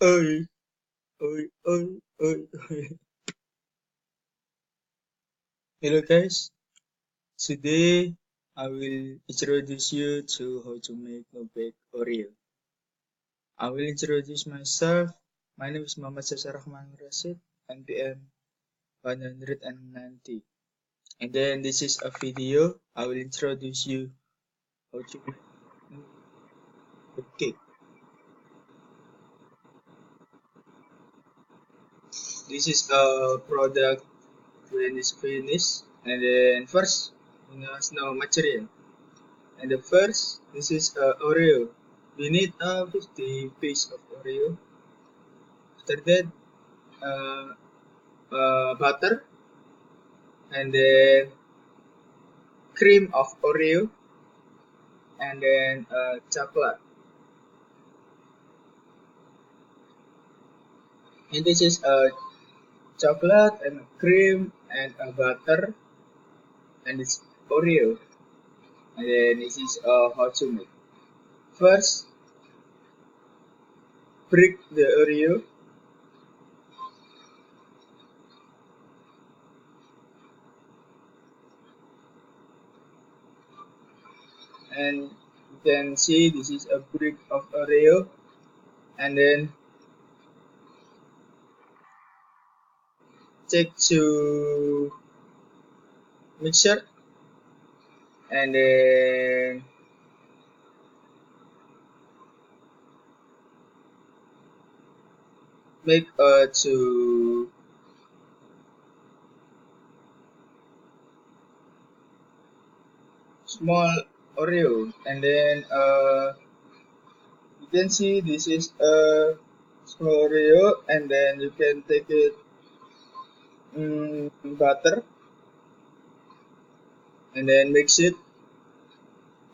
Oi, oi, oi, oi, oi. Hello guys, today I will introduce you to how to make a bake Oreo. I will introduce myself. My name is Muhammad Sasar Rahman Rasid, NPM 190. And then this is a video. I will introduce you how to make the cake. This is a product when it's finished. And then first, you must know material. And the first, this is Oreo. We need 50 piece of Oreo. After that, butter, and then cream of Oreo, and then chocolate. And this is chocolate and cream and butter, and it's Oreo. And then this is how to make. First, break the Oreo. And you can see this is a brick of Oreo, and then take to mixer, and then make to small Oreo, and then you can see this is a small Oreo, and then you can take it butter, and then mix it.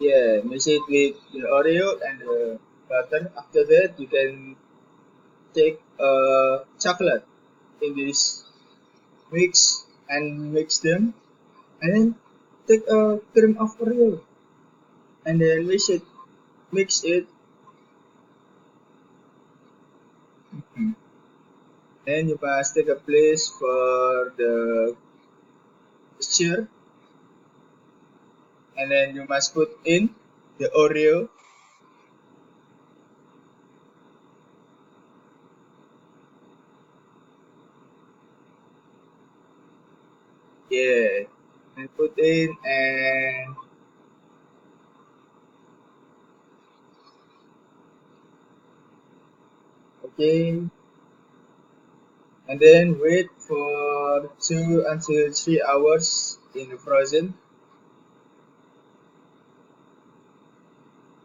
Yeah, mix it with the Oreo and the butter. After that, you can take chocolate in this mix and mix them, and then take a cream of Oreo, and then mix it. Then you must take a place for the mixture, and then you must put in the Oreo. Yeah, and put in, and okay, and then wait for 2 until 3 hours in the frozen,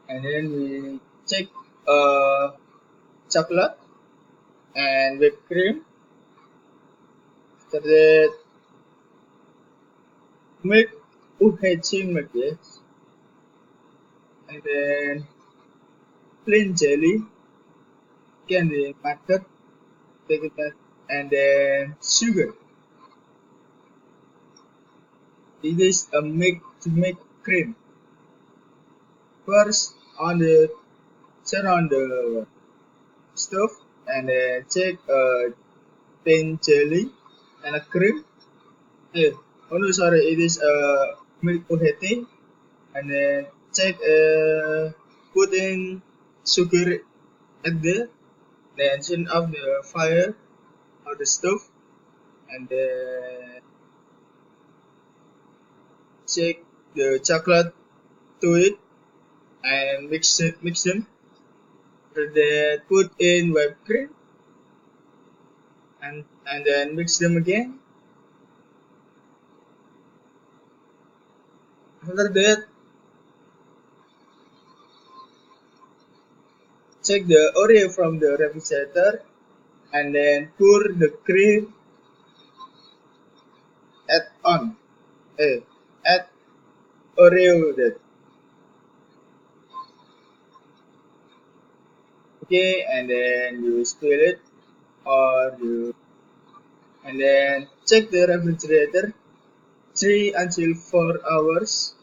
and then we check chocolate and whipped cream. After that, milk, milk, yes, and then plain jelly, candy butter, take it back, and then sugar. It is a make to make cream. First, on the turn on the stove, and then take a plain jelly and a cream. Oh no, sorry, it is a milk pohete, and then take put in sugar at there, then turn off the fire of the stove, and then take the chocolate to it and mix them. After that, put in whipped cream, and then mix them again. After that, take the Oreo from the refrigerator, and then pour the cream add on. Add Oreo that. Okay, and then you spill it, or you, and then check the refrigerator 3 until 4 hours.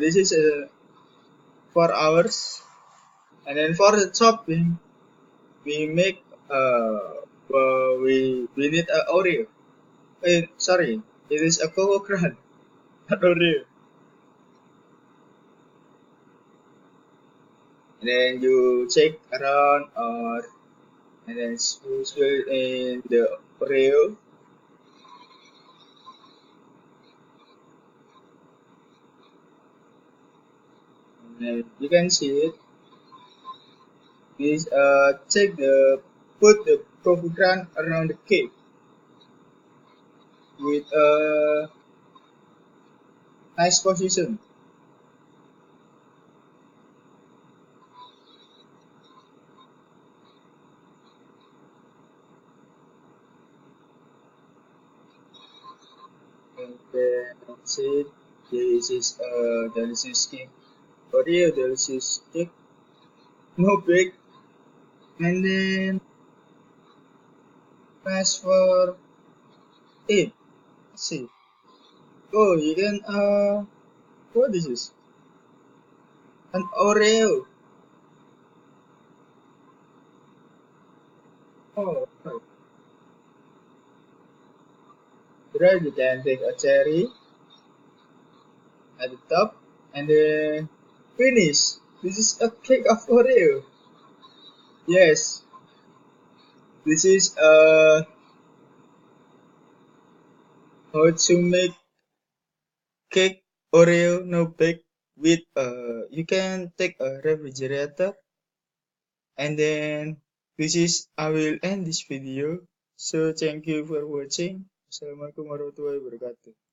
This is 4 hours. And then for the topping, we make we need a Oreo. Sorry, it is a Coco Crunch, not Oreo. And then you check around or and then swirl in the Oreo. And then you can see it. Please check the put the coffee crunch around the cake with a nice position. And then see this is a delicious cake. Oreo delicious cake. No big. And then fast for it. See. Oh, you can what is this? An Oreo. Oh, right. Right, you can take a cherry at the top and then finish. This is a cake of Oreo. Yes, this is how to make cake Oreo no bake with you can take a refrigerator and then this is I will end this video. So thank you for watching. Assalamualaikum warahmatullahi wabarakatuh.